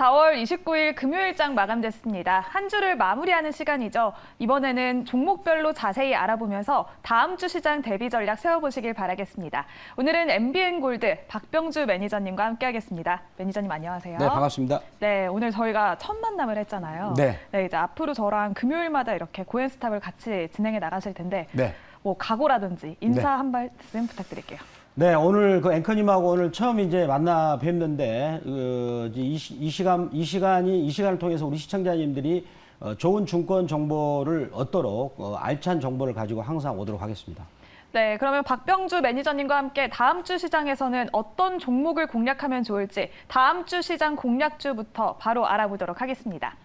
4월 29일 금요일장 마감됐습니다. 한 주를 마무리하는 시간이죠. 이번에는 종목별로 자세히 알아보면서 다음 주 시장 대비 전략 세워보시길 바라겠습니다. 오늘은 MBN골드 박병주 매니저님과 함께하겠습니다. 매니저님 안녕하세요. 네, 반갑습니다. 네, 오늘 저희가 첫 만남을 했잖아요. 네. 네, 이제 앞으로 저랑 금요일마다 이렇게 고엔스탑을 같이 진행해 나가실 텐데 네. 뭐 각오라든지 인사 네. 한 말씀 부탁드릴게요. 네, 오늘 그 앵커님하고 오늘 처음 이제 만나 뵙는데 이 시간을 통해서 우리 시청자님들이 좋은 증권 정보를 얻도록 알찬 정보를 가지고 항상 오도록 하겠습니다. 네, 그러면 박병주 매니저님과 함께 다음 주 시장에서는 어떤 종목을 공략하면 좋을지 다음 주 시장 공략주부터 바로 알아보도록 하겠습니다.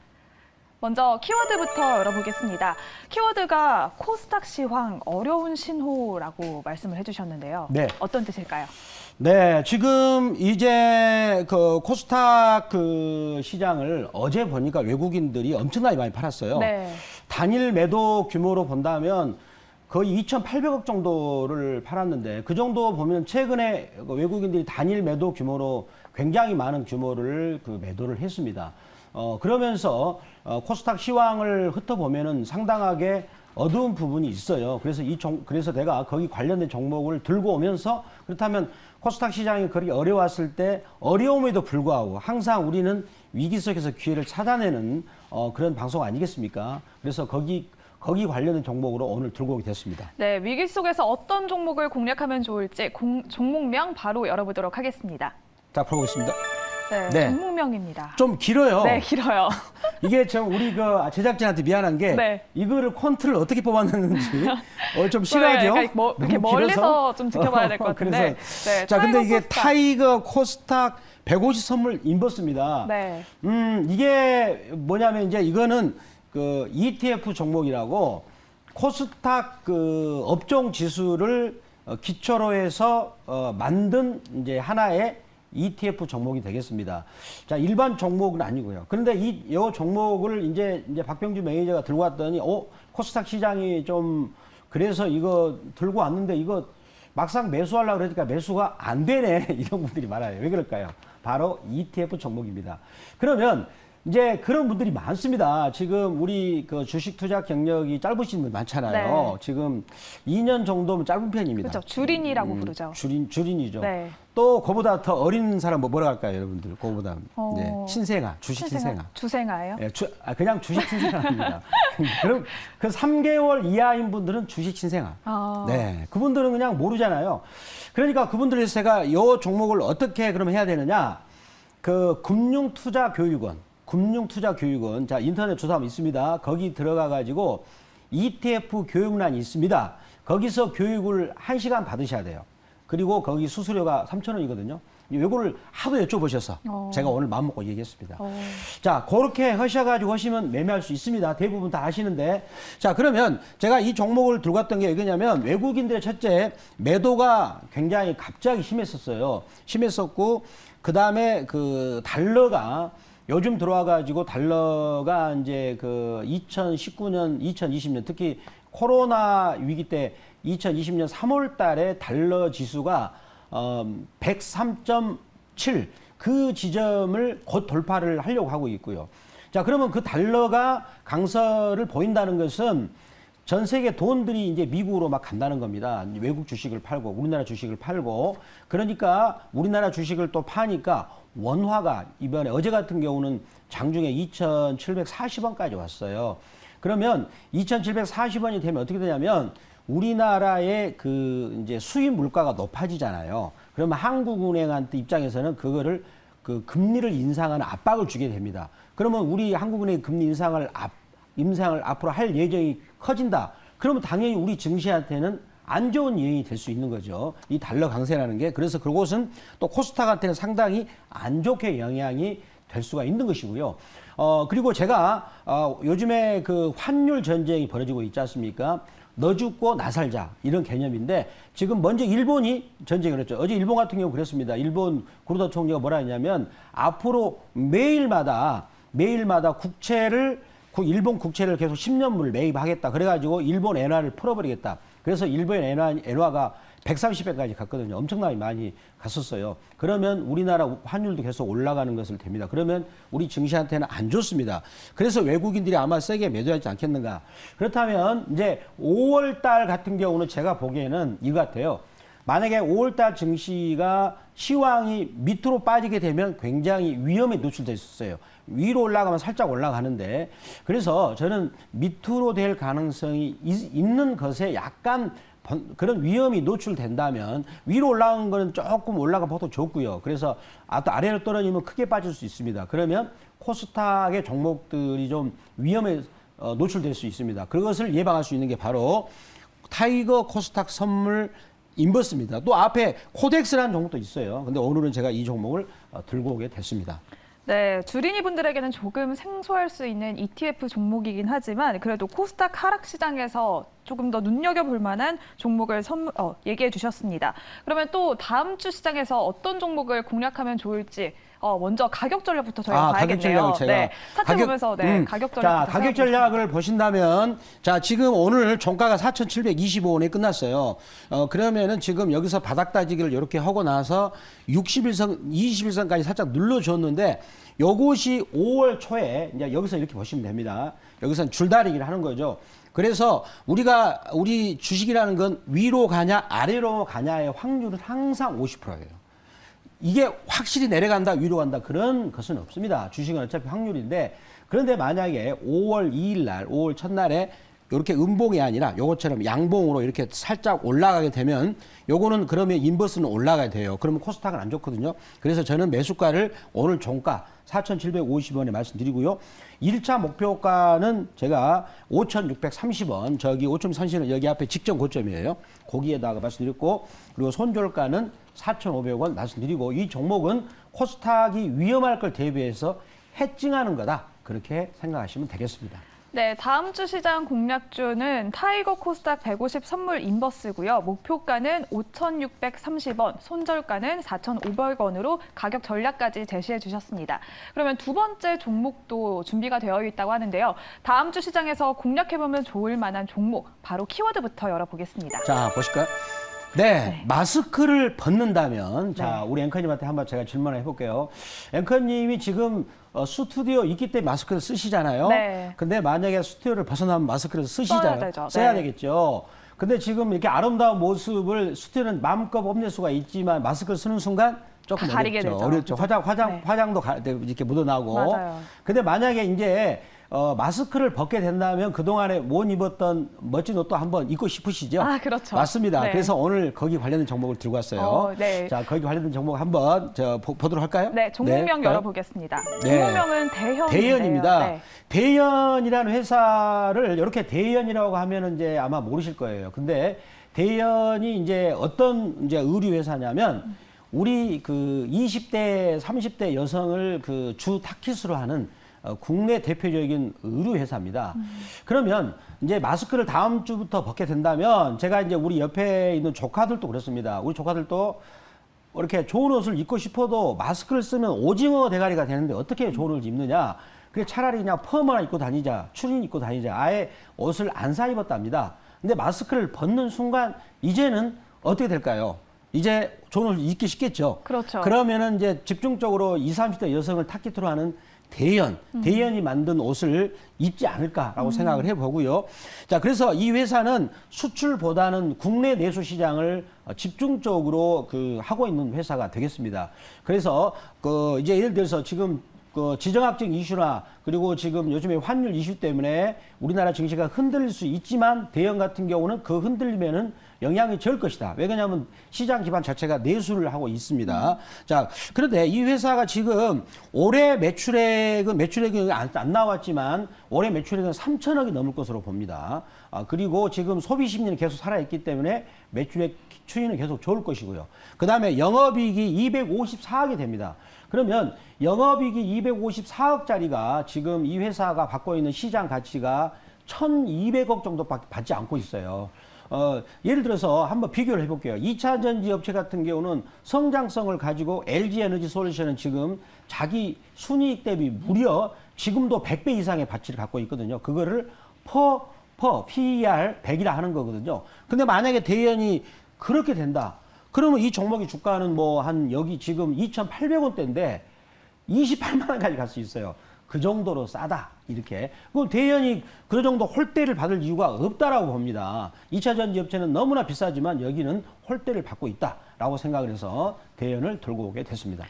먼저 키워드부터 열어보겠습니다. 키워드가 코스닥 시황 어려운 신호라고 말씀을 해주셨는데요. 네. 어떤 뜻일까요? 네, 지금 이제 그 코스닥 그 시장을 어제 보니까 외국인들이 엄청나게 많이 팔았어요. 네. 단일 매도 규모로 본다면 거의 2,800억 정도를 팔았는데 그 정도 보면 최근에 외국인들이 단일 매도 규모로 굉장히 많은 규모를 그 매도를 했습니다. 그러면서 코스닥 시황을 훑어보면은 상당하게 어두운 부분이 있어요. 그래서 그래서 내가 거기 관련된 종목을 들고 오면서 그렇다면 코스닥 시장이 그렇게 어려웠을 때 어려움에도 불구하고 항상 우리는 위기 속에서 기회를 찾아내는 그런 방송 아니겠습니까? 그래서 거기 관련된 종목으로 오늘 들고 오게 됐습니다. 네, 위기 속에서 어떤 종목을 공략하면 좋을지 종목명 바로 열어보도록 하겠습니다. 자, 풀어보겠습니다. 네, 네. 종목명입니다. 좀 길어요. 네, 길어요. 이게 참 우리 그 제작진한테 미안한 게 네. 이거를 콘트를 어떻게 뽑았는지 좀 네, 심하죠. 그러니까 이렇게 너무 멀리서 길어서. 좀 지켜봐야 될 것 같은데. 네, 자, 근데 이게 코스닥. 타이거 코스닥 150 선물 인버스입니다. 네. 이게 뭐냐면 이제 이거는 그 ETF 종목이라고 코스닥 그 업종 지수를 기초로 해서 만든 이제 하나의 ETF 종목이 되겠습니다. 자, 일반 종목은 아니고요. 그런데 이 종목을 이제 박병주 매니저가 들고 왔더니, 코스닥 시장이 좀, 그래서 이거 들고 왔는데 이거 막상 매수하려고 그러니까 매수가 안 되네. 이런 분들이 많아요. 왜 그럴까요? 바로 ETF 종목입니다. 그러면 이제 그런 분들이 많습니다. 지금 우리 그 주식 투자 경력이 짧으신 분 많잖아요. 네. 지금 2년 정도면 짧은 편입니다. 그렇죠. 주린이라고 부르죠. 주린이죠. 네. 또 그보다 더 어린 사람 뭐라 할까요, 여러분들? 그보다 네, 신생아, 주식 신생아. 주생아예요? 네, 그냥 주식 신생아입니다. 그럼 그 3개월 이하인 분들은 주식 신생아. 네, 그분들은 그냥 모르잖아요. 그러니까 그분들에서 제가 이 종목을 어떻게 그럼 해야 되느냐? 그 금융투자교육원, 자, 인터넷 조사하면 있습니다. 거기 들어가 가지고 ETF 교육란이 있습니다. 거기서 교육을 1시간 받으셔야 돼요. 그리고 거기 수수료가 3,000원이거든요. 요거를 하도 여쭤보셔서 제가 오늘 마음먹고 얘기했습니다. 자, 그렇게 하셔가지고 하시면 매매할 수 있습니다. 대부분 다 아시는데. 자, 그러면 제가 이 종목을 들고 왔던 게 왜냐면 외국인들의 첫째 매도가 굉장히 갑자기 심했었어요. 심했었고, 그 다음에 그 달러가 요즘 들어와가지고 달러가 이제 그 2019년, 2020년 특히 코로나 위기 때 2020년 3월 달에 달러 지수가 103.7 그 지점을 곧 돌파를 하려고 하고 있고요. 자, 그러면 그 달러가 강세를 보인다는 것은 전 세계 돈들이 이제 미국으로 막 간다는 겁니다. 외국 주식을 팔고 우리나라 주식을 팔고 그러니까 우리나라 주식을 또 파니까 원화가 이번에 어제 같은 경우는 장중에 2,740원까지 왔어요. 그러면 2,740원이 되면 어떻게 되냐면 우리나라의 그 이제 수입 물가가 높아지잖아요. 그러면 한국은행한테 입장에서는 그거를 그 금리를 인상하는 압박을 주게 됩니다. 그러면 우리 한국은행 금리 인상을 앞으로 할 예정이 커진다. 그러면 당연히 우리 증시한테는 안 좋은 요인이 될 수 있는 거죠. 이 달러 강세라는 게. 그래서 그것은 또 코스닥한테는 상당히 안 좋게 영향이 될 수가 있는 것이고요. 그리고 제가 요즘에 그 환율 전쟁이 벌어지고 있지 않습니까? 너 죽고 나 살자 이런 개념인데 지금 먼저 일본이 전쟁을 했죠. 어제 일본 같은 경우 그랬습니다. 일본 구로다 총리가 뭐라 했냐면 앞으로 매일마다 일본 국채를 계속 10년물 매입하겠다. 그래가지고 일본 엔화를 풀어버리겠다. 그래서 일본 엔화가 130배까지 갔거든요. 엄청나게 많이 갔었어요. 그러면 우리나라 환율도 계속 올라가는 것을 됩니다. 그러면 우리 증시한테는 안 좋습니다. 그래서 외국인들이 아마 세게 매도하지 않겠는가. 그렇다면 이제 5월 달 같은 경우는 제가 보기에는 이거 같아요. 만약에 5월 달 증시가 시황이 밑으로 빠지게 되면 굉장히 위험에 노출돼 있었어요. 위로 올라가면 살짝 올라가는데, 그래서 저는 밑으로 될 가능성이 있는 것에 약간 그런 위험이 노출된다면 위로 올라간 거는 조금 올라가 봐도 좋고요. 그래서 아래로 떨어지면 크게 빠질 수 있습니다. 그러면 코스닥의 종목들이 좀 위험에 노출될 수 있습니다. 그것을 예방할 수 있는 게 바로 타이거 코스닥 선물 인버스입니다. 또 앞에 코덱스라는 종목도 있어요. 근데 오늘은 제가 이 종목을 들고 오게 됐습니다. 네, 주린이 분들에게는 조금 생소할 수 있는 ETF 종목이긴 하지만 그래도 코스닥 하락 시장에서 조금 더 눈여겨볼 만한 종목을 얘기해 주셨습니다. 그러면 또 다음 주 시장에서 어떤 종목을 공략하면 좋을지 먼저 가격 전략부터 저희가 봐야겠네요. 가격 전략을 제가 네, 차트 보면서 가격 전략. 자, 가격 전략을 보신다면 자, 지금 오늘 종가가 4,725원에 끝났어요. 그러면은 지금 여기서 바닥 따지기를 이렇게 하고 나서 60일선, 21선까지 살짝 눌러줬는데 요것이 5월 초에 이제 여기서 이렇게 보시면 됩니다. 여기서는 줄다리기를 하는 거죠. 그래서 우리 주식이라는 건 위로 가냐 아래로 가냐의 확률은 항상 50%예요. 이게 확실히 내려간다 위로 간다 그런 것은 없습니다. 주식은 어차피 확률인데, 그런데 만약에 5월 2일 날 5월 첫날에 이렇게 음봉이 아니라 요것처럼 양봉으로 이렇게 살짝 올라가게 되면 요거는 그러면 인버스는 올라가야 돼요. 그러면 코스닥은 안 좋거든요. 그래서 저는 매수가를 오늘 종가 4,750원에 말씀드리고요. 1차 목표가는 제가 5,630원, 저기 5,030원 여기 앞에 직전 고점이에요. 거기에다가 말씀드렸고, 그리고 손절가는 4,500원 말씀드리고, 이 종목은 코스닥이 위험할 걸 대비해서 해칭하는 거다. 그렇게 생각하시면 되겠습니다. 네, 다음 주 시장 공략주는 타이거 코스닥 150 선물 인버스고요. 목표가는 5,630원, 손절가는 4,500원으로 가격 전략까지 제시해 주셨습니다. 그러면 두 번째 종목도 준비가 되어 있다고 하는데요. 다음 주 시장에서 공략해보면 좋을 만한 종목, 바로 키워드부터 열어보겠습니다. 자, 보실까요? 네, 마스크를 벗는다면, 자, 우리 앵커님한테 한번 제가 질문을 해볼게요. 앵커님이 지금 스튜디오 있기 때문에 마스크를 쓰시잖아요. 네. 근데 만약에 스튜디오를 벗어나면 마스크를 쓰시잖아요. 되죠. 써야 네. 되겠죠. 근데 지금 이렇게 아름다운 모습을 스튜디오는 마음껏 뽐낼 수가 있지만 마스크를 쓰는 순간 조금 가리게 어렵죠. 되죠. 어렵죠. 네. 화장도 이렇게 묻어나고. 맞아요. 근데 만약에 이제 마스크를 벗게 된다면 그동안에 못 입었던 멋진 옷도 한번 입고 싶으시죠? 아, 그렇죠. 맞습니다. 네. 그래서 오늘 거기 관련된 종목을 들고 왔어요. 네. 자, 거기 관련된 종목 한번 보도록 할까요? 네, 종목명 열어보겠습니다. 네. 종목명은 대현인데요. 대현입니다. 네. 대현이라는 회사를 이렇게 대현이라고 하면은 이제 아마 모르실 거예요. 근데 대현이 이제 어떤 이제 의류 회사냐면 우리 그 20대, 30대 여성을 그 주 타깃으로 하는 국내 대표적인 의류 회사입니다. 그러면 이제 마스크를 다음 주부터 벗게 된다면 제가 이제 우리 옆에 있는 조카들도 그렇습니다. 우리 조카들도 이렇게 좋은 옷을 입고 싶어도 마스크를 쓰면 오징어 대가리가 되는데 어떻게 좋은 옷을 입느냐. 그래 차라리 그냥 펌 입고 다니자, 추린 입고 다니자. 아예 옷을 안 사 입었답니다. 근데 마스크를 벗는 순간 이제는 어떻게 될까요? 이제 좋은 옷을 입기 쉽겠죠. 그렇죠. 그러면은 이제 집중적으로 20, 30대 여성을 타깃으로 하는 대현이 만든 옷을 입지 않을까라고 생각을 해보고요. 자, 그래서 이 회사는 수출보다는 국내 내수 시장을 집중적으로 하고 있는 회사가 되겠습니다. 그래서 이제 예를 들어서 지금 지정학적 이슈나 그리고 지금 요즘에 환율 이슈 때문에 우리나라 증시가 흔들릴 수 있지만 대형 같은 경우는 그 흔들리면은 영향이 절 것이다. 왜냐하면 시장 기반 자체가 내수를 하고 있습니다. 자, 그런데 이 회사가 지금 올해 매출액은 안 나왔지만 올해 매출액은 3천억이 넘을 것으로 봅니다. 그리고 지금 소비 심리는 계속 살아있기 때문에 매출액 추이는 계속 좋을 것이고요. 그 다음에 영업이익이 254억이 됩니다. 그러면 영업이익이 254억짜리가 지금 이 회사가 갖고 있는 시장 가치가 1,200억 정도밖에 받지 않고 있어요. 예를 들어서 한번 비교를 해볼게요. 2차 전지 업체 같은 경우는 성장성을 가지고 LG 에너지 솔루션은 지금 자기 순이익 대비 무려 지금도 100배 이상의 가치를 갖고 있거든요. 그거를 PER 100이라 하는 거거든요. 근데 만약에 대현이 그렇게 된다. 그러면 이 종목의 주가는 뭐 한 여기 지금 2,800원대인데 28만 원까지 갈 수 있어요. 그 정도로 싸다. 이렇게. 그럼 대연이 그 정도 홀대를 받을 이유가 없다라고 봅니다. 2차 전지 업체는 너무나 비싸지만 여기는 홀대를 받고 있다라고 생각을 해서 대연을 들고 오게 됐습니다.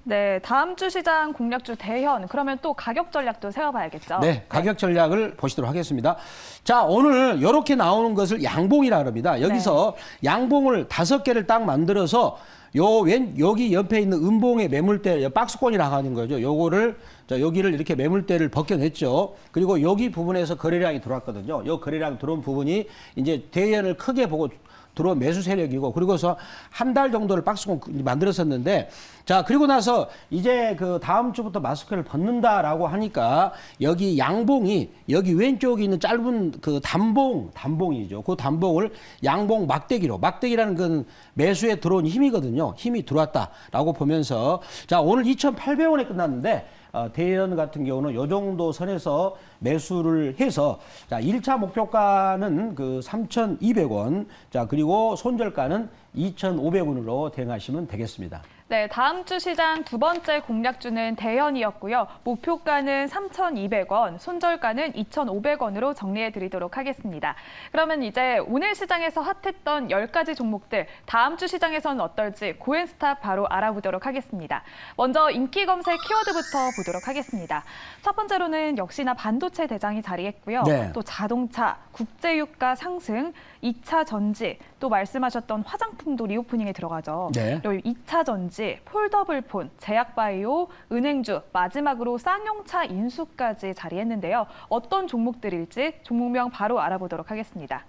네, 다음 주 시장 공략주 대현. 그러면 또 가격 전략도 세워봐야겠죠. 네, 가격 전략을 보시도록 하겠습니다. 자, 오늘 이렇게 나오는 것을 양봉이라 그럽니다. 여기서 양봉을 5개를 딱 만들어서 여기 옆에 있는 음봉의 매물대, 박스권이라고 하는 거죠. 요거를, 여기를 이렇게 매물대를 벗겨냈죠. 그리고 여기 부분에서 거래량이 들어왔거든요. 요 거래량 들어온 부분이 이제 대연을 크게 보고 들어온 매수 세력이고, 그리고서 한 달 정도를 박스권 만들었었는데, 자, 그리고 나서 이제 그 다음 주부터 마스크를 벗는다라고 하니까 여기 양봉이 여기 왼쪽에 있는 짧은 그 단봉이죠. 그 단봉을 양봉 막대기라는 건 매수에 들어온 힘이거든요. 힘이 들어왔다라고 보면서, 자, 오늘 2,800원에 끝났는데, 대연 같은 경우는 요 정도 선에서 매수를 해서, 자, 1차 목표가는 그 3,200원, 자, 그리고 손절가는 2,500원으로 대응하시면 되겠습니다. 네, 다음 주 시장 두 번째 공략주는 대현이었고요. 목표가는 3,200원, 손절가는 2,500원으로 정리해 드리도록 하겠습니다. 그러면 이제 오늘 시장에서 핫했던 10가지 종목들, 다음 주 시장에서는 어떨지 고엔스탑 바로 알아보도록 하겠습니다. 먼저 인기 검색 키워드부터 보도록 하겠습니다. 첫 번째로는 역시나 반도체 대장이 자리했고요. 네. 또 자동차, 국제유가 상승, 2차 전지, 또 말씀하셨던 화장품도 리오프닝에 들어가죠. 네. 그리고 2차 전지, 폴더블폰, 제약바이오, 은행주, 마지막으로 쌍용차 인수까지 자리했는데요. 어떤 종목들일지 종목명 바로 알아보도록 하겠습니다.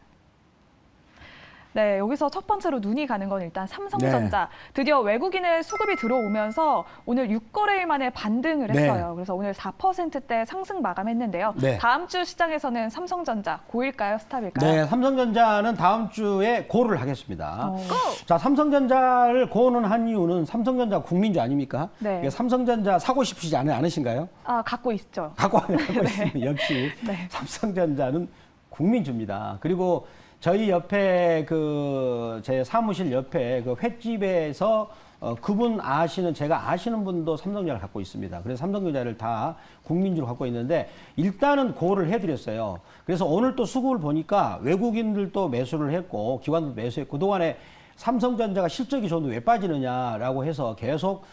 네, 여기서 첫 번째로 눈이 가는 건 일단 삼성전자. 드디어 외국인의 수급이 들어오면서 오늘 6거래일 만에 반등을 했어요. 그래서 오늘 4%대 상승 마감했는데요. 네. 다음 주 시장에서는 삼성전자 고일까요, 스탑일까요? 네, 삼성전자는 다음 주에 고를 하겠습니다. 고! 자, 삼성전자를 고는 한 이유는 삼성전자 국민주 아닙니까? 네. 삼성전자 사고 싶으시지 않으신가요? 아, 갖고 있죠. 갖고 있습니다. 역시 네. 삼성전자는 국민주입니다. 그리고 저희 옆에 제 사무실 옆에 그 횟집에서 그분 제가 아시는 분도 삼성전자를 갖고 있습니다. 그래서 삼성전자를 다 국민주로 갖고 있는데 일단은 고를 해드렸어요. 그래서 오늘 또 수급을 보니까 외국인들도 매수를 했고 기관도 매수했고 그동안에 삼성전자가 실적이 좋은데 왜 빠지느냐라고 해서 계속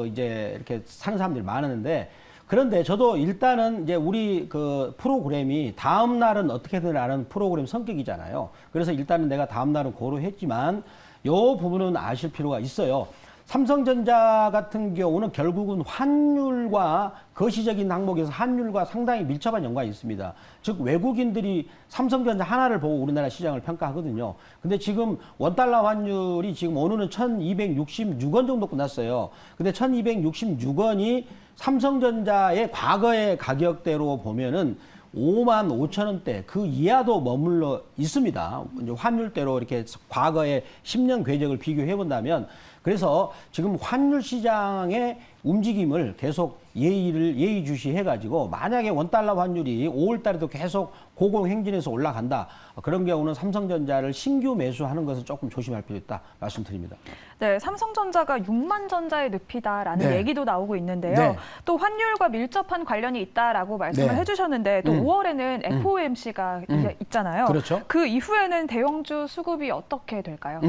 이제 이렇게 사는 사람들이 많았는데 그런데 저도 일단은 이제 우리 그 프로그램이 다음 날은 어떻게든 아는 프로그램 성격이잖아요. 그래서 일단은 내가 다음 날은 고려했지만 요 부분은 아실 필요가 있어요. 삼성전자 같은 경우는 결국은 환율과 거시적인 항목에서 환율과 상당히 밀접한 연관이 있습니다. 즉 외국인들이 삼성전자 하나를 보고 우리나라 시장을 평가하거든요. 근데 지금 원달러 환율이 지금 오늘은 1266원 정도 끝났어요. 근데 1266원이 삼성전자의 과거의 가격대로 보면은 55,000원대 그 이하도 머물러 있습니다. 이제 환율대로 이렇게 과거의 10년 궤적을 비교해 본다면 그래서 지금 환율 시장의 움직임을 계속 예의주시해 가지고 만약에 원달러 환율이 5월 달에도 계속 고공행진해서 올라간다. 그런 경우는 삼성전자를 신규 매수하는 것은 조금 조심할 필요 있다 말씀드립니다. 네, 삼성전자가 6만 전자의 늪이다라는 네. 얘기도 나오고 있는데요. 네. 또 환율과 밀접한 관련이 있다라고 말씀을 네. 해주셨는데 또 5월에는 FOMC가 있잖아요. 그렇죠. 그 이후에는 대형주 수급이 어떻게 될까요?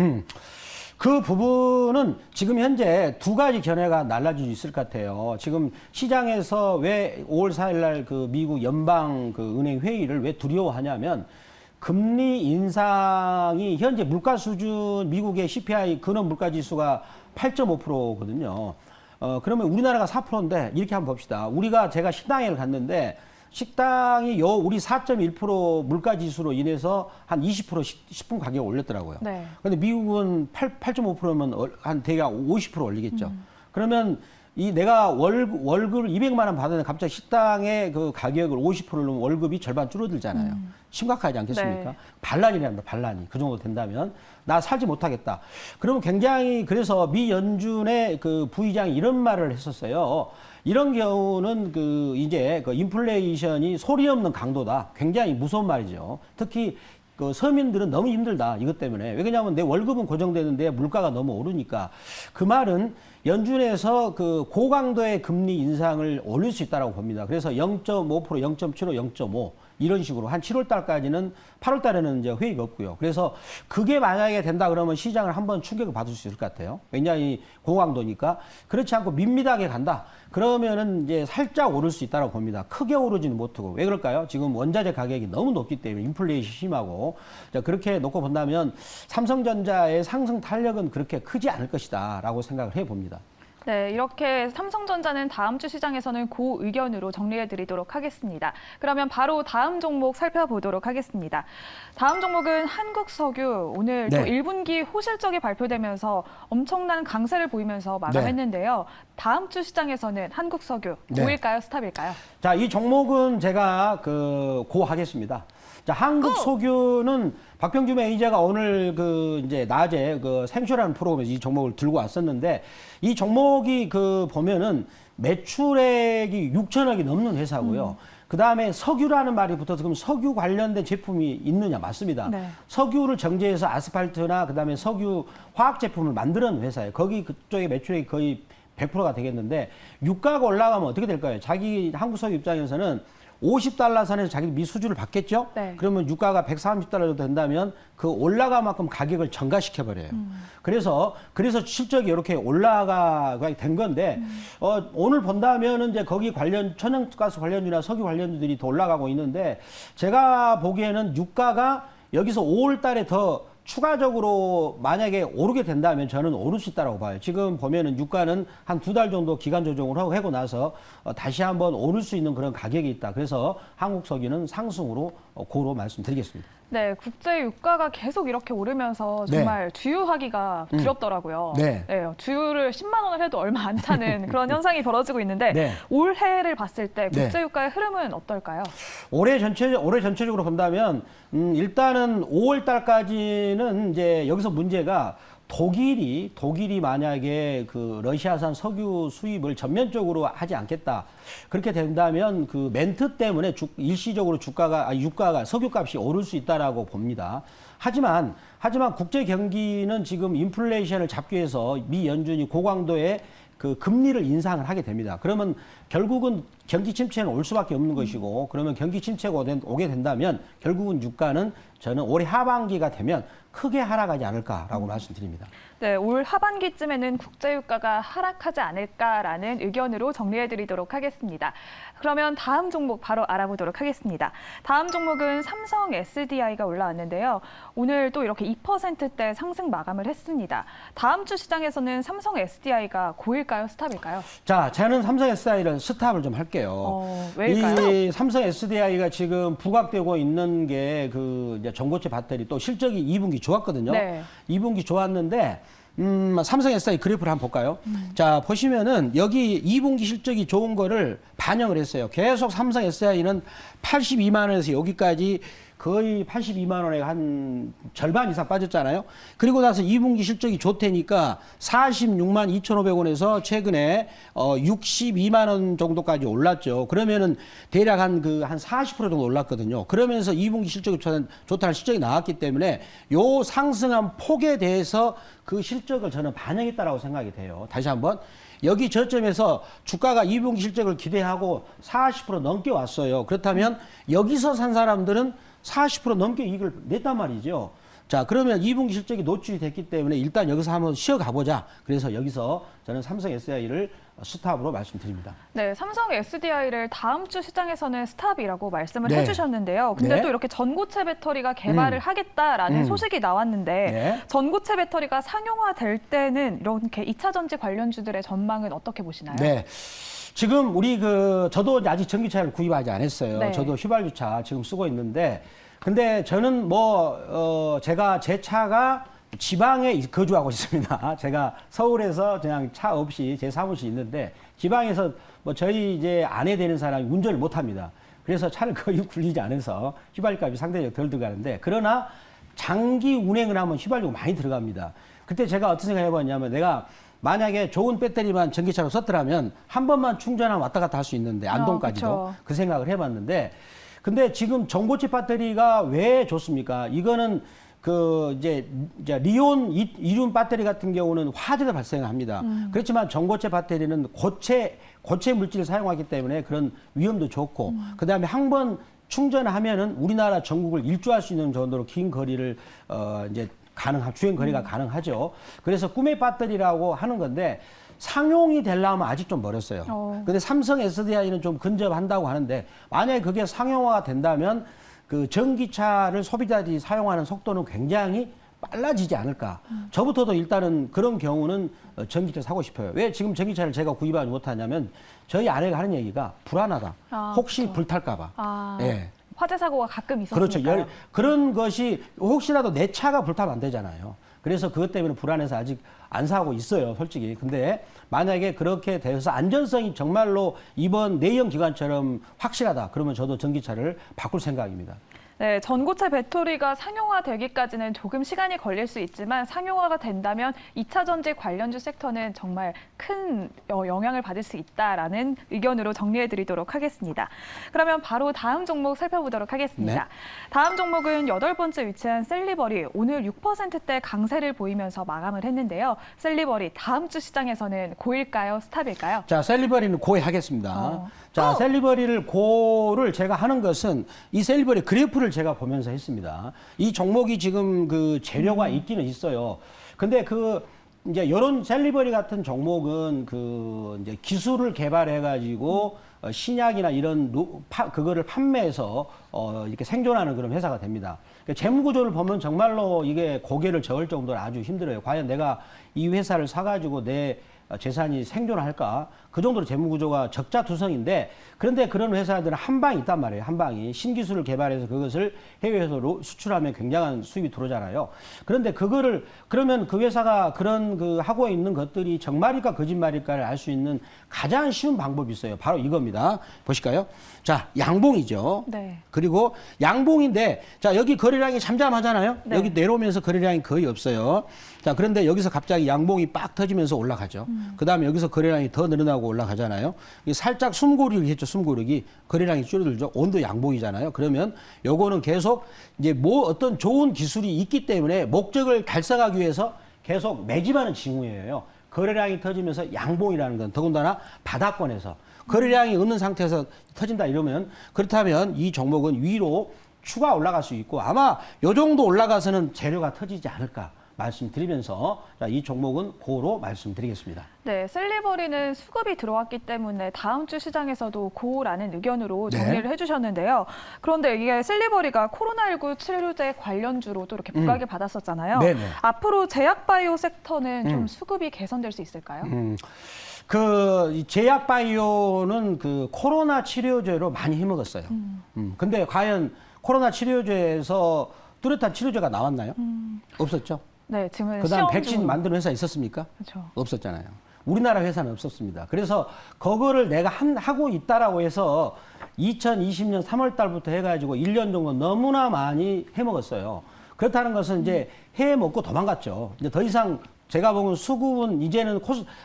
그 부분은 지금 현재 두 가지 견해가 날라질 수 있을 것 같아요. 지금 시장에서 왜 5월 4일 날 그 미국 연방 그 은행 회의를 왜 두려워하냐면 금리 인상이 현재 물가 수준 미국의 CPI 근원 물가 지수가 8.5%거든요. 그러면 우리나라가 4%인데 이렇게 한번 봅시다. 제가 식당에 갔는데 식당이 우리 4.1% 물가 지수로 인해서 한 20% 10분 가격 올렸더라고요. 네. 근데 미국은 8.5%면 한 대략 50% 올리겠죠. 그러면 내가 월급을 200만 원 받았는데 갑자기 식당의 그 가격을 50%를 넣으면 월급이 절반 줄어들잖아요. 심각하지 않겠습니까? 네. 반란이랍니다. 반란이. 그 정도 된다면 나 살지 못하겠다. 그러면 굉장히 그래서 미 연준의 그 부의장이 이런 말을 했었어요. 이런 경우는 이제 인플레이션이 소리 없는 강도다. 굉장히 무서운 말이죠. 특히 그 서민들은 너무 힘들다 이것 때문에. 왜냐하면 내 월급은 고정되는데 물가가 너무 오르니까. 그 말은 연준에서 그 고강도의 금리 인상을 올릴 수 있다고 봅니다. 그래서 0.5%, 0.75, 0.5 이런 식으로 한 7월 달까지는 8월 달에는 이제 회의가 없고요. 그래서 그게 만약에 된다 그러면 시장을 한번 충격을 받을 수 있을 것 같아요. 굉장히 고강도니까. 그렇지 않고 밋밋하게 간다. 그러면은 이제 살짝 오를 수 있다고 봅니다. 크게 오르지는 못하고. 왜 그럴까요? 지금 원자재 가격이 너무 높기 때문에 인플레이션이 심하고. 자, 그렇게 놓고 본다면 삼성전자의 상승 탄력은 그렇게 크지 않을 것이다라고 생각을 해 봅니다. 네, 이렇게 삼성전자는 다음 주 시장에서는 그 의견으로 정리해 드리도록 하겠습니다. 그러면 바로 다음 종목 살펴보도록 하겠습니다. 다음 종목은 한국석유. 오늘 또 네. 1분기 호실적이 발표되면서 엄청난 강세를 보이면서 마감했는데요. 다음 주 시장에서는 한국석유 네. 고일까요, 스탑일까요? 자, 이 종목은 제가 고하겠습니다. 자, 한국석유는 박병주 매니저가 오늘 이제 낮에 생쇼라는 프로그램에서 이 종목을 들고 왔었는데, 이 종목이 보면은 매출액이 6천억이 넘는 회사고요. 그 다음에 석유라는 말이 붙어서 그럼 석유 관련된 제품이 있느냐? 맞습니다. 네. 석유를 정제해서 아스팔트나 그 다음에 석유 화학 제품을 만드는 회사예요. 그쪽에 매출액이 거의 100%가 되겠는데, 유가가 올라가면 어떻게 될까요? 자기 한국석유 입장에서는 50달러 선에서 자기 미수주를 받겠죠? 네. 그러면 유가가 130달러 정도 된다면 그 올라간 만큼 가격을 전가시켜버려요. 그래서 실적이 이렇게 올라가 된 건데, 오늘 본다면은 이제 거기 천연가스 관련주나 석유 관련주들이 더 올라가고 있는데, 제가 보기에는 유가가 여기서 5월 달에 더 추가적으로 만약에 오르게 된다면 저는 오를 수 있다고 봐요. 지금 보면은 유가는 한 2달 정도 기간 조정을 하고 나서 다시 한번 오를 수 있는 그런 가격이 있다. 그래서 한국석유는 상승으로 고로 말씀드리겠습니다. 네, 국제 유가가 계속 이렇게 오르면서 정말 주유하기가 두렵더라고요. 네. 주유를 10만 원을 해도 얼마 안 차는 그런 현상이 벌어지고 있는데 네. 올해를 봤을 때 네. 국제 유가의 흐름은 어떨까요? 올해 전체적으로 본다면 일단은 5월 달까지는 이제 여기서 문제가 독일이 만약에 러시아산 석유 수입을 전면적으로 하지 않겠다. 그렇게 된다면 멘트 때문에 일시적으로 유가가 석유값이 오를 수 있다라고 봅니다. 하지만 국제 경기는 지금 인플레이션을 잡기 위해서 미 연준이 고강도의 금리를 인상을 하게 됩니다. 그러면 결국은 경기 침체는 올 수밖에 없는 것이고, 그러면 경기 침체가 오게 된다면 결국은 유가는 저는 올해 하반기가 되면 크게 하락하지 않을까라고 말씀드립니다. 네, 올 하반기쯤에는 국제 유가가 하락하지 않을까라는 의견으로 정리해 드리도록 하겠습니다. 그러면 다음 종목 바로 알아보도록 하겠습니다. 다음 종목은 삼성 SDI가 올라왔는데요. 오늘 또 이렇게 2%대 상승 마감을 했습니다. 다음 주 시장에서는 삼성 SDI가 고일까요, 스탑일까요? 자, 저는 삼성 SDI를 스탑을 좀 할게요. 왜일까요? 이 삼성 SDI가 지금 부각되고 있는 게 이제 전고체 배터리, 또 실적이 2분기 좋았거든요. 네. 2분기 좋았는데 삼성 SDI 그래프를 한번 볼까요? 자, 보시면은 여기 2분기 실적이 좋은 거를 반영을 했어요. 계속 삼성 SDI는 82만 원에서 여기까지 거의 82만 원에 한 절반 이상 빠졌잖아요. 그리고 나서 2분기 실적이 좋다니까 46만 2,500원에서 최근에 62만 원 정도까지 올랐죠. 그러면은 대략 한 40% 정도 올랐거든요. 그러면서 2분기 실적이 좋다는 실적이 나왔기 때문에 요 상승한 폭에 대해서 그 실적을 저는 반영했다라고 생각이 돼요. 다시 한번. 여기 저점에서 주가가 2분기 실적을 기대하고 40% 넘게 왔어요. 그렇다면 여기서 산 사람들은 40% 넘게 이익을 냈단 말이죠. 자, 그러면 2분기 실적이 노출이 됐기 때문에 일단 여기서 한번 쉬어가보자. 그래서 여기서 저는 삼성 SDI를 스탑으로 말씀드립니다. 네, 삼성 SDI를 다음 주 시장에서는 스탑이라고 말씀을 네. 해주셨는데요. 근데 네. 또 이렇게 전고체 배터리가 개발을 하겠다라는 소식이 나왔는데 네. 전고체 배터리가 상용화될 때는 이렇게 2차 전지 관련주들의 전망은 어떻게 보시나요? 네. 지금 저도 아직 전기차를 구입하지 않았어요. 네. 저도 휘발유차 지금 쓰고 있는데, 근데 저는 제 차가 지방에 거주하고 있습니다. 제가 서울에서 그냥 차 없이 제 사무실이 있는데, 지방에서 저희 이제 아내 되는 사람이 운전을 못 합니다. 그래서 차를 거의 굴리지 않아서 휘발유값이 상대적으로 덜 들어가는데, 그러나 장기 운행을 하면 휘발유가 많이 들어갑니다. 그때 제가 어떤 생각을 해봤냐면, 내가 만약에 좋은 배터리만 전기차로 썼더라면 한 번만 충전하면 왔다 갔다 할 수 있는데, 안동까지도 그쵸. 그 생각을 해봤는데, 근데 지금 전고체 배터리가 왜 좋습니까? 이거는 그 이제 리온 이륜 배터리 같은 경우는 화재가 발생합니다. 그렇지만 전고체 배터리는 고체 물질을 사용하기 때문에 그런 위험도 좋고, 그다음에 한 번 충전하면은 우리나라 전국을 일주할 수 있는 정도로 긴 거리를 이제 주행 거리가 가능하죠. 그래서 꿈의 배터리라고 하는 건데 상용이 되려면 아직 좀 멀었어요. 근데 삼성 SDI는 좀 근접한다고 하는데 만약에 그게 상용화가 된다면 그 전기차를 소비자들이 사용하는 속도는 굉장히 빨라지지 않을까. 저부터도 일단은 그런 경우는 전기차 사고 싶어요. 왜 지금 전기차를 제가 구입하지 못하냐면 저희 아내가 하는 얘기가 불안하다. 혹시 그렇죠. 불탈까 봐. 예. 화재 사고가 가끔 있었으니까요. 그렇죠. 그런 것이 혹시라도 내 차가 불타면 안 되잖아요. 그래서 그것 때문에 불안해서 아직 안 사고 있어요, 솔직히. 근데 만약에 그렇게 돼서 안전성이 정말로 이번 내연 기관처럼 확실하다, 그러면 저도 전기차를 바꿀 생각입니다. 네, 전고체 배터리가 상용화되기까지는 조금 시간이 걸릴 수 있지만 상용화가 된다면 2차 전지 관련주 섹터는 정말 큰 영향을 받을 수 있다라는 의견으로 정리해드리도록 하겠습니다. 그러면 바로 다음 종목 살펴보도록 하겠습니다. 네. 다음 종목은 8번째 위치한 셀리버리, 오늘 6%대 강세를 보이면서 마감을 했는데요. 셀리버리 다음 주 시장에서는 고일까요? 스탑일까요? 자, 셀리버리는 고하겠습니다. 자, 셀리버리를 고를 제가 하는 것은 이 셀리버리 그래프를 제가 보면서 했습니다. 이 종목이 지금 그 재료가 있기는 있어요. 근데 이제 이런 셀리버리 같은 종목은 이제 기술을 개발해가지고 신약이나 이런 그거를 판매해서 이렇게 생존하는 그런 회사가 됩니다. 그러니까 재무 구조를 보면 정말로 이게 고개를 저을 정도로 아주 힘들어요. 과연 내가 이 회사를 사가지고 내 재산이 생존할까? 그 정도로 재무구조가 적자투성인데, 그런데 그런 회사들은 한 방이 있단 말이에요. 한 방이. 신기술을 개발해서 그것을 해외에서 수출하면 굉장한 수입이 들어오잖아요. 그런데 그러면 그 회사가 그런 하고 있는 것들이 정말일까 거짓말일까를 알 수 있는 가장 쉬운 방법이 있어요. 바로 이겁니다. 보실까요? 자, 양봉이죠. 네. 그리고 양봉인데, 자, 여기 거래량이 잠잠하잖아요. 네. 여기 내려오면서 거래량이 거의 없어요. 자, 그런데 여기서 갑자기 양봉이 빡 터지면서 올라가죠. 그 다음에 여기서 거래량이 더 늘어나고 올라가잖아요. 살짝 숨고르기 했죠, 숨고르기. 거래량이 줄어들죠. 온도 양봉이잖아요. 그러면 요거는 계속 이제 어떤 좋은 기술이 있기 때문에 목적을 달성하기 위해서 계속 매집하는 징후예요. 거래량이 터지면서 양봉이라는 건 더군다나 바닥권에서 거래량이 없는 상태에서 터진다 이러면, 그렇다면 이 종목은 위로 추가 올라갈 수 있고 아마 요 정도 올라가서는 재료가 터지지 않을까 말씀드리면서 이 종목은 고로 말씀드리겠습니다. 네, 셀리버리는 수급이 들어왔기 때문에 다음 주 시장에서도 고라는 의견으로 정리를 해주셨는데요. 그런데 이게 셀리버리가 코로나19 치료제 관련주로 또 이렇게 부각을 받았었잖아요. 네네. 앞으로 제약바이오 섹터는 좀 수급이 개선될 수 있을까요? 이 제약바이오는 코로나 치료제로 많이 힘먹었어요. 근데 과연 코로나 치료제에서 뚜렷한 치료제가 나왔나요? 없었죠. 네, 지금 그다음 시험 백신 중- 만드는 회사 있었습니까? 그렇죠. 없었잖아요. 우리나라 회사는 없었습니다. 그래서 그거를 내가 하고 있다라고 해서 2020년 3월 달부터 해가지고 1년 정도 너무나 많이 해먹었어요. 그렇다는 것은 이제 해먹고 도망갔죠. 이제 더 이상 제가 보면 수급은 이제는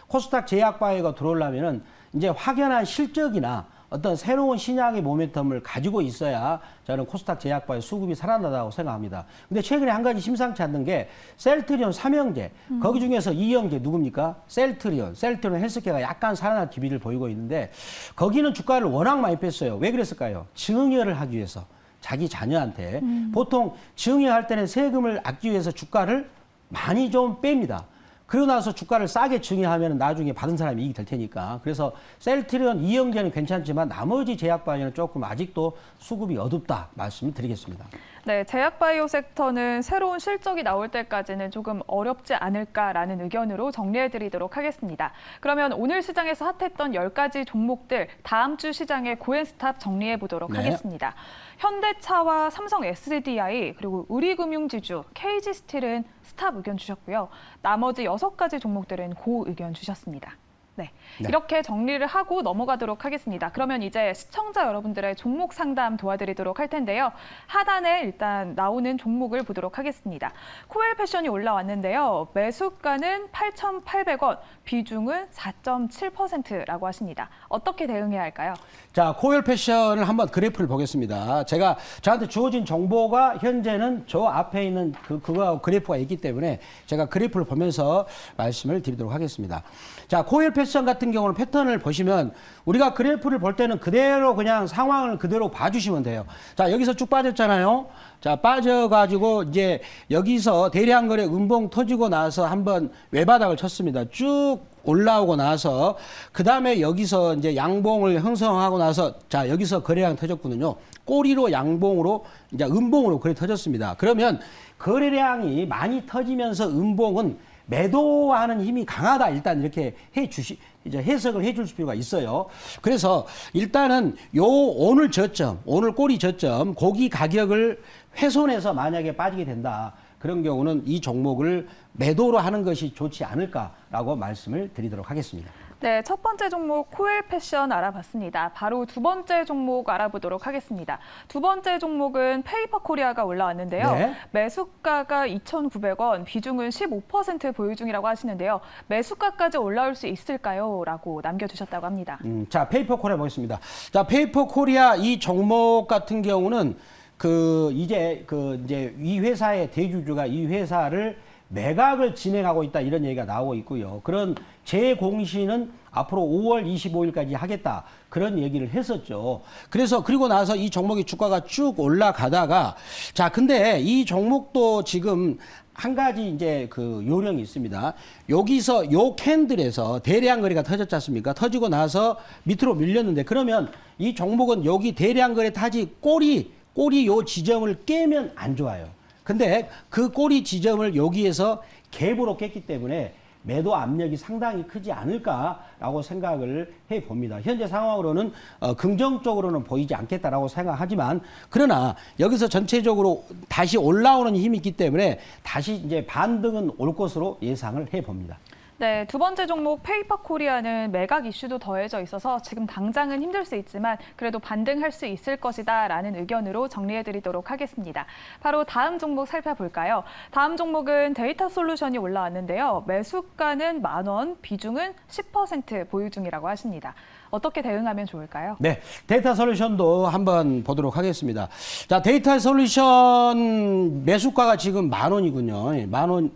코스닥 제약바이오가 들어오려면은 이제 확연한 실적이나 어떤 새로운 신약의 모멘텀을 가지고 있어야 저는 코스닥 제약바이오 수급이 살아나다고 생각합니다. 근데 최근에 한 가지 심상치 않는 게 셀트리온 삼형제, 거기 중에서 이형제 누굽니까? 셀트리온 헬스케어가 약간 살아날 기미를 보이고 있는데 거기는 주가를 워낙 많이 뺐어요. 왜 그랬을까요? 증여를 하기 위해서 자기 자녀한테 보통 증여할 때는 세금을 아끼기 위해서 주가를 많이 좀 뺍니다. 그러고 나서 주가를 싸게 증여하면 나중에 받은 사람이 이익이 될 테니까. 그래서 셀트리온 이형제는 괜찮지만 나머지 제약바이오는 조금 아직도 수급이 어둡다 말씀을 드리겠습니다. 네, 제약바이오 섹터는 새로운 실적이 나올 때까지는 조금 어렵지 않을까라는 의견으로 정리해드리도록 하겠습니다. 그러면 오늘 시장에서 핫했던 10가지 종목들 다음 주 시장의 고앤스탑 정리해보도록 네. 하겠습니다. 현대차와 삼성 SDI 그리고 우리금융지주 KG스틸은 스탑 의견 주셨고요. 나머지 6가지 종목들은 고 의견 주셨습니다. 네. 네. 이렇게 정리를 하고 넘어가도록 하겠습니다. 그러면 이제 시청자 여러분들의 종목 상담 도와드리도록 할 텐데요. 하단에 일단 나오는 종목을 보도록 하겠습니다. 코엘 패션이 올라왔는데요. 매수가는 8,800원, 비중은 4.7%라고 하십니다. 어떻게 대응해야 할까요? 자, 코엘 패션을 한번 그래프를 보겠습니다. 저한테 주어진 정보가 현재는 저 앞에 있는 그거하고 그래프가 있기 때문에 제가 그래프를 보면서 말씀을 드리도록 하겠습니다. 자, 코엘 패션 같은 경우는 패턴을 보시면 우리가 그래프를 볼 때는 그대로 그냥 상황을 그대로 봐주시면 돼요. 자, 여기서 쭉 빠졌잖아요. 자, 빠져가지고 이제 여기서 대량 거래 음봉 터지고 나서 한번 외바닥을 쳤습니다. 쭉 올라오고 나서 그 다음에 여기서 이제 양봉을 형성하고 나서 자, 여기서 거래량 터졌거든요. 꼬리로 양봉으로 이제 음봉으로 거래 터졌습니다. 그러면 거래량이 많이 터지면서 음봉은 매도하는 힘이 강하다. 일단 이렇게 이제 해석을 해줄 필요가 있어요. 그래서 일단은 오늘 저점, 오늘 꼬리 저점, 고기 가격을 훼손해서 만약에 빠지게 된다. 그런 경우는 이 종목을 매도로 하는 것이 좋지 않을까라고 말씀을 드리도록 하겠습니다. 네, 첫 번째 종목 코엘 패션 알아봤습니다. 바로 두 번째 종목 알아보도록 하겠습니다. 두 번째 종목은 페이퍼 코리아가 올라왔는데요. 네. 매수가가 2,900원, 비중은 15% 보유 중이라고 하시는데요. 매수가까지 올라올 수 있을까요? 라고 남겨주셨다고 합니다. 자, 페이퍼 코리아 보겠습니다. 자, 페이퍼 코리아 이 종목 같은 경우는 이제 이 회사의 대주주가 이 회사를 매각을 진행하고 있다 이런 얘기가 나오고 있고요. 그런 재공시는 앞으로 5월 25일까지 하겠다 그런 얘기를 했었죠. 그래서 그리고 나서 이 종목의 주가가 쭉 올라가다가 자, 근데 이 종목도 지금 한 가지 이제 요령이 있습니다. 여기서 요 캔들에서 대량 거래가 터졌지 않습니까? 터지고 나서 밑으로 밀렸는데 그러면 이 종목은 여기 대량 거래 타지 꼬리 요 지점을 깨면 안 좋아요. 근데 그 꼬리 지점을 여기에서 갭으로 깼기 때문에 매도 압력이 상당히 크지 않을까라고 생각을 해봅니다. 현재 상황으로는 긍정적으로는 보이지 않겠다라고 생각하지만 그러나 여기서 전체적으로 다시 올라오는 힘이 있기 때문에 다시 이제 반등은 올 것으로 예상을 해봅니다. 네, 두 번째 종목 페이퍼 코리아는 매각 이슈도 더해져 있어서 지금 당장은 힘들 수 있지만 그래도 반등할 수 있을 것이다라는 의견으로 정리해드리도록 하겠습니다. 바로 다음 종목 살펴볼까요? 다음 종목은 데이터 솔루션이 올라왔는데요. 매수가는 10,000원, 비중은 10% 보유 중이라고 하십니다. 어떻게 대응하면 좋을까요? 네, 데이터 솔루션도 한번 보도록 하겠습니다. 자, 데이터 솔루션 매수가가 지금 10,000원이군요. 10,000원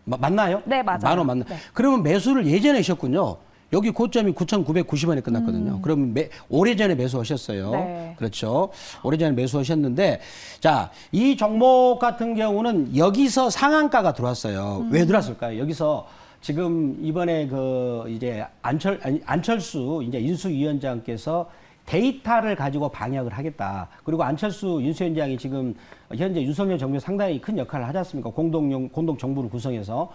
맞나요? 네, 맞아요. 10,000원 맞나? 네. 그러면 매수를 예전에 하셨군요. 여기 고점이 9,990원에 끝났거든요. 그러면 오래전에 매수하셨어요. 네. 그렇죠. 오래전에 매수하셨는데 자, 이 종목 같은 경우는 여기서 상한가가 들어왔어요. 왜 들어왔을까요? 여기서 지금 이번에 이제 안철수 이제 인수위원장께서 데이터를 가지고 방역을 하겠다. 그리고 안철수 인수위원장이 지금 현재 윤석열 정부에 상당히 큰 역할을 하지 않습니까? 공동 정부를 구성해서.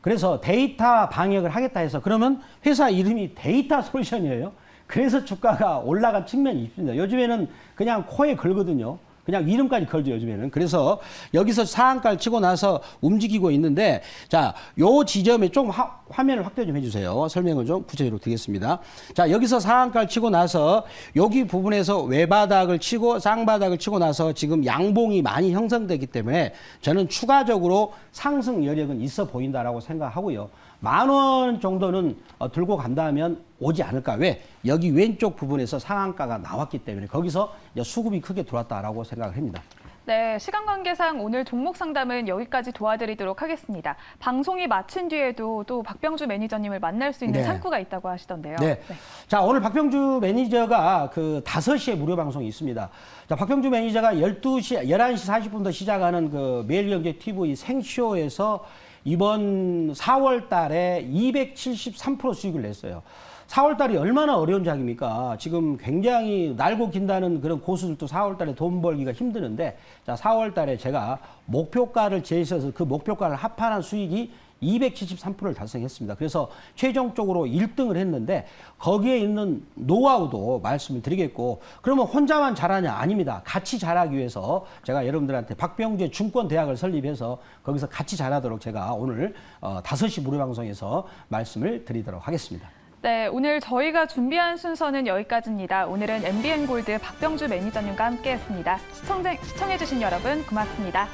그래서 데이터 방역을 하겠다 해서 그러면 회사 이름이 데이터 솔루션이에요. 그래서 주가가 올라간 측면이 있습니다. 요즘에는 그냥 코에 걸거든요. 그냥 이름까지 걸죠, 요즘에는. 그래서 여기서 상한가를 치고 나서 움직이고 있는데, 자, 요 지점에 좀 화면을 확대 좀 해주세요. 설명을 좀 구체적으로 드리겠습니다. 자, 여기서 상한가를 치고 나서 여기 부분에서 외바닥을 치고 쌍바닥을 치고 나서 지금 양봉이 많이 형성되기 때문에 저는 추가적으로 상승 여력은 있어 보인다라고 생각하고요. 10,000원 정도는 들고 간다면 오지 않을까. 왜? 여기 왼쪽 부분에서 상한가가 나왔기 때문에 거기서 이제 수급이 크게 들어왔다라고 생각을 합니다. 네, 시간 관계상 오늘 종목 상담은 여기까지 도와드리도록 하겠습니다. 방송이 마친 뒤에도 또 박병주 매니저님을 만날 수 있는 네. 창구가 있다고 하시던데요. 네. 자, 오늘 박병주 매니저가 5시에 무료 방송이 있습니다. 자, 박병주 매니저가 11시 40분부터 시작하는 매일경제TV 생쇼에서 이번 4월 달에 273% 수익을 냈어요. 4월 달이 얼마나 어려운 장입니까? 지금 굉장히 날고 긴다는 그런 고수들도 4월 달에 돈 벌기가 힘드는데, 자, 4월 달에 제가 목표가를 제시해서 그 목표가를 합판한 수익이 273%를 달성했습니다. 그래서 최종적으로 1등을 했는데 거기에 있는 노하우도 말씀을 드리겠고, 그러면 혼자만 잘하냐? 아닙니다. 같이 잘하기 위해서 제가 여러분들한테 박병주의 증권대학을 설립해서 거기서 같이 잘하도록 제가 오늘 5시 무료 방송에서 말씀을 드리도록 하겠습니다. 네, 오늘 저희가 준비한 순서는 여기까지입니다. 오늘은 MBN 골드 박병주 매니저님과 함께했습니다. 시청해주신 여러분 고맙습니다.